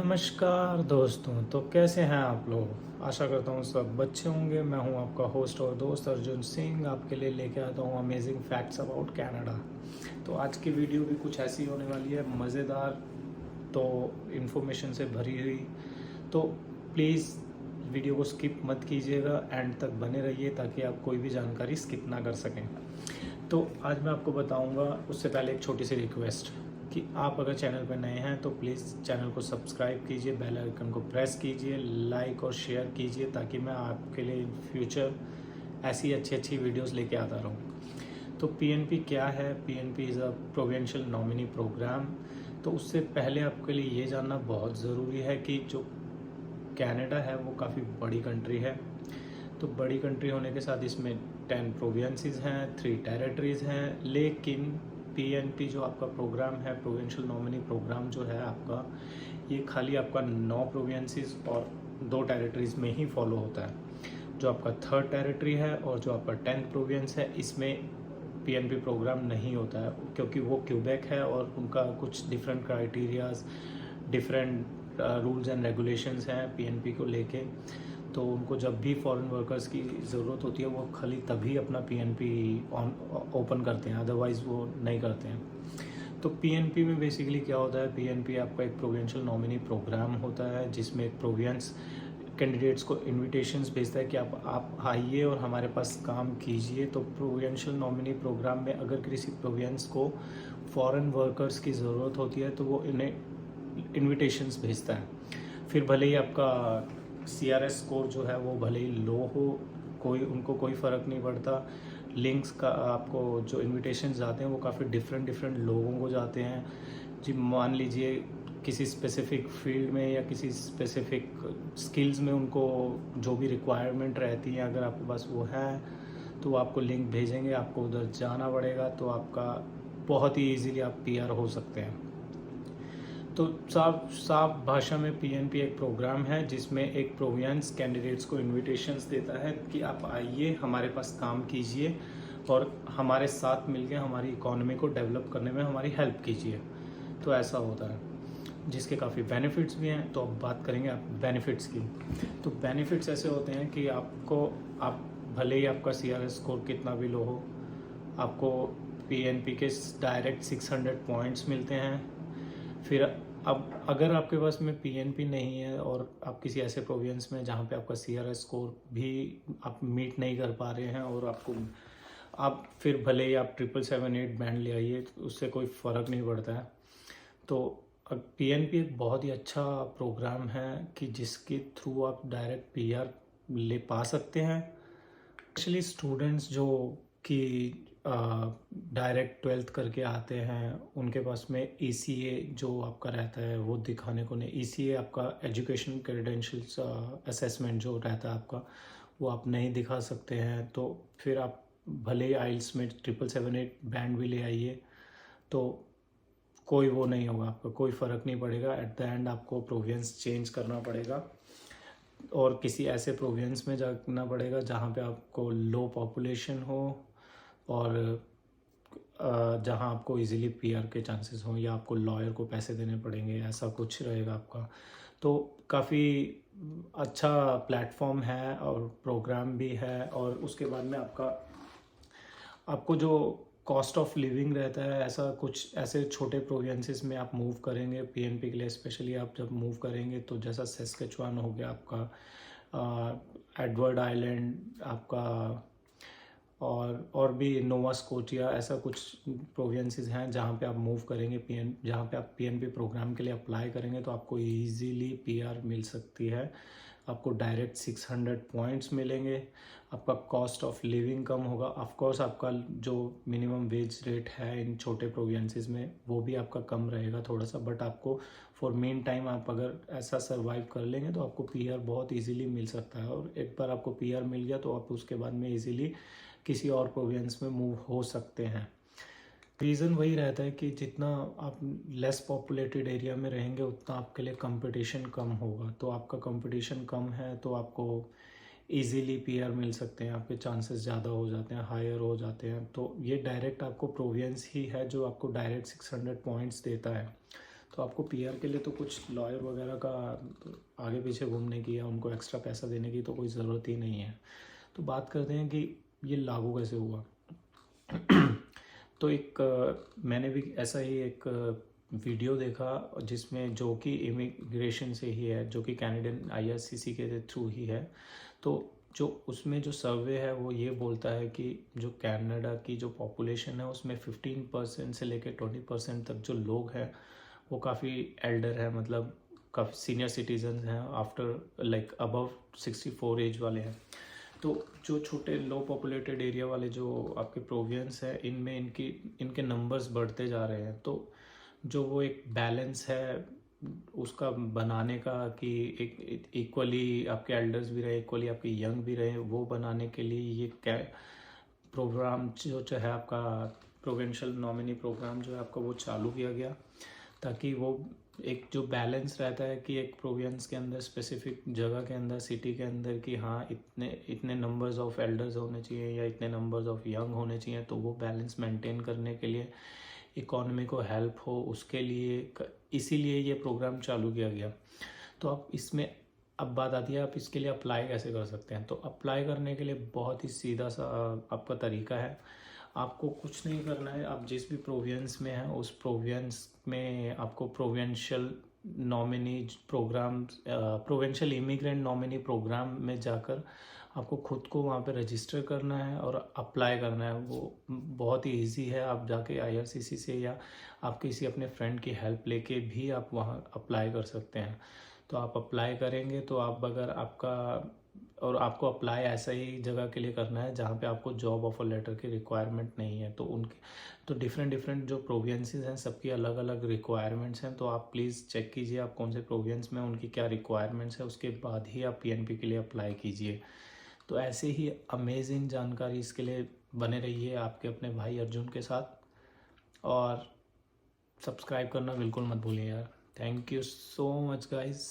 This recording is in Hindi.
नमस्कार दोस्तों। तो कैसे हैं आप लोग? आशा करता हूँ सब अच्छे होंगे। मैं हूँ आपका होस्ट और दोस्त अर्जुन सिंह। आपके लिए लेके आता हूँ अमेजिंग फैक्ट्स अबाउट कनाडा। तो आज की वीडियो भी कुछ ऐसी होने वाली है, मज़ेदार तो इन्फॉर्मेशन से भरी हुई। तो प्लीज़ वीडियो को स्किप मत कीजिएगा, एंड तक बने रहिए ताकि आप कोई भी जानकारी स्किप ना कर सकें। तो आज मैं आपको बताऊंगा, उससे पहले एक छोटी सी रिक्वेस्ट कि आप अगर चैनल पर नए हैं तो प्लीज़ चैनल को सब्सक्राइब कीजिए, बेल आइकन को प्रेस कीजिए, लाइक और शेयर कीजिए ताकि मैं आपके लिए इन फ्यूचर ऐसी अच्छी अच्छी वीडियोस लेके आता रहूँ। तो पीएनपी क्या है? PNP is a provincial nominee program. तो उससे पहले आपके लिए ये जानना बहुत ज़रूरी है कि जो कनाडा है वो काफ़ी बड़ी कंट्री है। तो बड़ी कंट्री होने के साथ इसमें 10 प्रोविंसेस हैं, 3 टेरिटरीज़ हैं, लेकिन पीएनपी जो आपका प्रोग्राम है, प्रोविंशियल नॉमिनी प्रोग्राम जो है आपका, ये खाली आपका 9 प्रोविंसेस और 2 टेरिटरीज़ में ही फॉलो होता है। जो आपका 3rd टेरिटरी है और जो आपका 10th प्रोविंस है, इसमें पीएनपी प्रोग्राम नहीं होता है क्योंकि वो क्यूबेक है और उनका कुछ different criterias, different rules and regulations हैं पीएनपी को लेके। तो उनको जब भी फॉरेन वर्कर्स की ज़रूरत होती है वो खाली तभी अपना पीएनपी ऑन ओपन करते हैं, अदरवाइज़ वो नहीं करते हैं। तो पीएनपी में बेसिकली क्या होता है? पीएनपी आपका एक प्रोविंशियल नॉमिनी प्रोग्राम होता है जिसमें एक प्रोविंस कैंडिडेट्स को इनविटेशंस भेजता है कि आप आइए और हमारे पास काम कीजिए। तो प्रोविंशियल नॉमिनी प्रोग्राम में अगर किसी प्रोविंस को फॉरेन वर्कर्स की ज़रूरत होती है तो वो इन्हें इनविटेशंस भेजता है। फिर भले ही आपका सीआरएस स्कोर जो है वो भले ही लो हो, उनको कोई फ़र्क नहीं पड़ता। लिंक्स का आपको जो इनविटेशंस जाते हैं वो काफ़ी डिफरेंट डिफरेंट लोगों को जाते हैं। जी मान लीजिए किसी स्पेसिफिक फील्ड में या किसी स्पेसिफिक स्किल्स में उनको जो भी रिक्वायरमेंट रहती है, अगर आपके पास वो है तो वो आपको लिंक भेजेंगे, आपको उधर जाना पड़ेगा। तो आपका बहुत ही इजीली आप पीआर हो सकते हैं। तो साफ साफ भाषा में पीएनपी एक प्रोग्राम है जिसमें एक प्रोविंस कैंडिडेट्स को इनविटेशंस देता है कि आप आइए, हमारे पास काम कीजिए और हमारे साथ मिलकर हमारी इकोनॉमी को डेवलप करने में हमारी हेल्प कीजिए। तो ऐसा होता है, जिसके काफ़ी बेनिफिट्स भी हैं। तो अब बात करेंगे आप बेनिफिट्स की। तो बेनिफिट्स ऐसे होते हैं कि आप भले ही आपका सीआरएस स्कोर कितना भी लो हो, आपको पीएनपी के डायरेक्ट 600 पॉइंट्स मिलते हैं। फिर अब अगर आपके पास में पीएनपी नहीं है और आप किसी ऐसे प्रोविंस में जहाँ पे आपका सीआरएस स्कोर भी आप मीट नहीं कर पा रहे हैं और आप फिर भले ही आप 777-8 बैंड ले आइए, तो उससे कोई फ़र्क नहीं पड़ता है। तो पीएनपी एक बहुत ही अच्छा प्रोग्राम है कि जिसके थ्रू आप डायरेक्ट पीआर ले पा सकते हैं। एक्चुअली स्टूडेंट्स जो कि डायरेक्ट 12th करके आते हैं, उनके पास में ईसीए जो आपका रहता है वो दिखाने को नहीं। ईसीए आपका एजुकेशन क्रेडेंशियल्स असेसमेंट जो रहता है आपका, वो आप नहीं दिखा सकते हैं। तो फिर आप भले ही आइल्स में 777-8 बैंड भी ले आइए तो कोई वो नहीं होगा, आपका कोई फ़र्क नहीं पड़ेगा। एट द एंड आपको प्रोविंस चेंज करना पड़ेगा और किसी ऐसे प्रोविंस में जाना पड़ेगा जहाँ पे आपको लो पॉपुलेशन हो और जहाँ आपको इजीली पीआर के चांसेस हों, या आपको लॉयर को पैसे देने पड़ेंगे, ऐसा कुछ रहेगा आपका। तो काफ़ी अच्छा प्लेटफॉर्म है और प्रोग्राम भी है। और उसके बाद में आपको जो कॉस्ट ऑफ लिविंग रहता है, ऐसा कुछ ऐसे छोटे प्रोविंसेस में आप मूव करेंगे पीएनपी के लिए, स्पेशली आप जब मूव करेंगे तो जैसा सस्केचुआन हो गया आपका, एडवर्ड आइलैंड आपका, और भी नोवा स्कोटिया, ऐसा कुछ प्रोविंसेस हैं जहाँ पे आप मूव करेंगे जहाँ पे आप पीएनपी प्रोग्राम के लिए अप्लाई करेंगे तो आपको इजीली पीआर मिल सकती है। आपको डायरेक्ट 600 पॉइंट्स मिलेंगे, आपका कॉस्ट ऑफ लिविंग कम होगा। ऑफ कोर्स आपका जो मिनिमम वेज रेट है इन छोटे प्रोविंसेस में वो भी आपका कम रहेगा थोड़ा सा, बट आपको फॉर मेन टाइम आप अगर ऐसा सर्वाइव कर लेंगे तो आपको पीआर बहुत इजीली मिल सकता है। और एक बार आपको पीआर मिल गया तो आप उसके बाद में इजीली किसी और प्रोविंस में मूव हो सकते हैं। रीज़न वही रहता है कि जितना आप लेस पॉपुलेटेड एरिया में रहेंगे उतना आपके लिए कंपटीशन कम होगा। तो आपका कंपटीशन कम है तो आपको इजीली पीआर मिल सकते हैं, आपके चांसेस ज़्यादा हो जाते हैं, हायर हो जाते हैं। तो ये डायरेक्ट आपको प्रोविंस ही है जो आपको डायरेक्ट 600 पॉइंट्स देता है। तो आपको पीआर के लिए तो कुछ लॉयर वगैरह का आगे पीछे घूमने की या उनको एक्स्ट्रा पैसा देने की तो कोई ज़रूरत ही नहीं है। तो बात करते हैं कि ये लागू कैसे हुआ। तो मैंने भी ऐसा ही एक वीडियो देखा जिसमें जो कि इमिग्रेशन से ही है, जो कि कैनेडियन आईआरसीसी के थ्रू ही है। तो जो उसमें जो सर्वे है वो ये बोलता है कि जो कनाडा की जो पॉपुलेशन है उसमें 15% से लेकर 20% तक जो लोग हैं वो काफ़ी एल्डर है, मतलब काफ़ी सीनियर सिटीजन हैं, आफ्टर लाइक अबव 64 एज वाले हैं। तो जो छोटे लो पॉपुलेटेड एरिया वाले जो आपके प्रोविंस है इनमें इनके नंबर्स बढ़ते जा रहे हैं। तो जो वो एक बैलेंस है उसका बनाने का कि एक इक्वली आपके एल्डर्स भी रहे, इक्वली आपके यंग भी रहे, वो बनाने के लिए ये क्या प्रोग्राम जो है आपका प्रोविंशियल नॉमिनी प्रोग्राम जो है आपका वो चालू किया गया, ताकि वो एक जो बैलेंस रहता है कि एक प्रोविंस के अंदर स्पेसिफिक जगह के अंदर सिटी के अंदर कि हाँ इतने इतने नंबर्स ऑफ एल्डर्स होने चाहिए या इतने नंबर्स ऑफ यंग होने चाहिए, तो वो बैलेंस मेंटेन करने के लिए इकोनॉमी को हेल्प हो उसके लिए इसीलिए ये प्रोग्राम चालू किया गया। तो आप इसमें अब बात आती है आप इसके लिए अप्लाई कैसे कर सकते हैं। तो अप्लाई करने के लिए बहुत ही सीधा सा आपका तरीका है। आपको कुछ नहीं करना है, आप जिस भी प्रोविंस में हैं उस प्रोविंस में आपको provincial nominee program provincial immigrant nominee program में जाकर आपको खुद को वहाँ पे रजिस्टर करना है और अप्लाई करना है। वो बहुत ही इजी है, आप जाके आईआरसीसी से या आप किसी अपने फ्रेंड की हेल्प लेके भी आप वहाँ अप्लाई कर सकते हैं। तो आप अप्लाई करेंगे तो आप अगर आपका और आपको अप्लाई ऐसा ही जगह के लिए करना है जहाँ पे आपको जॉब ऑफर लेटर की रिक्वायरमेंट नहीं है। तो उनके तो डिफरेंट जो प्रोविंसेस हैं सबकी अलग अलग रिक्वायरमेंट्स हैं। तो आप प्लीज़ चेक कीजिए आप कौन से प्रोविंस में उनकी क्या रिक्वायरमेंट्स है, उसके बाद ही आप पीएनपी के लिए अप्लाई कीजिए। तो ऐसे ही अमेजिंग जानकारी इसके लिए बने रहिए आपके अपने भाई अर्जुन के साथ, और सब्सक्राइब करना बिल्कुल मत भूलिए यार। Thank you so much guys.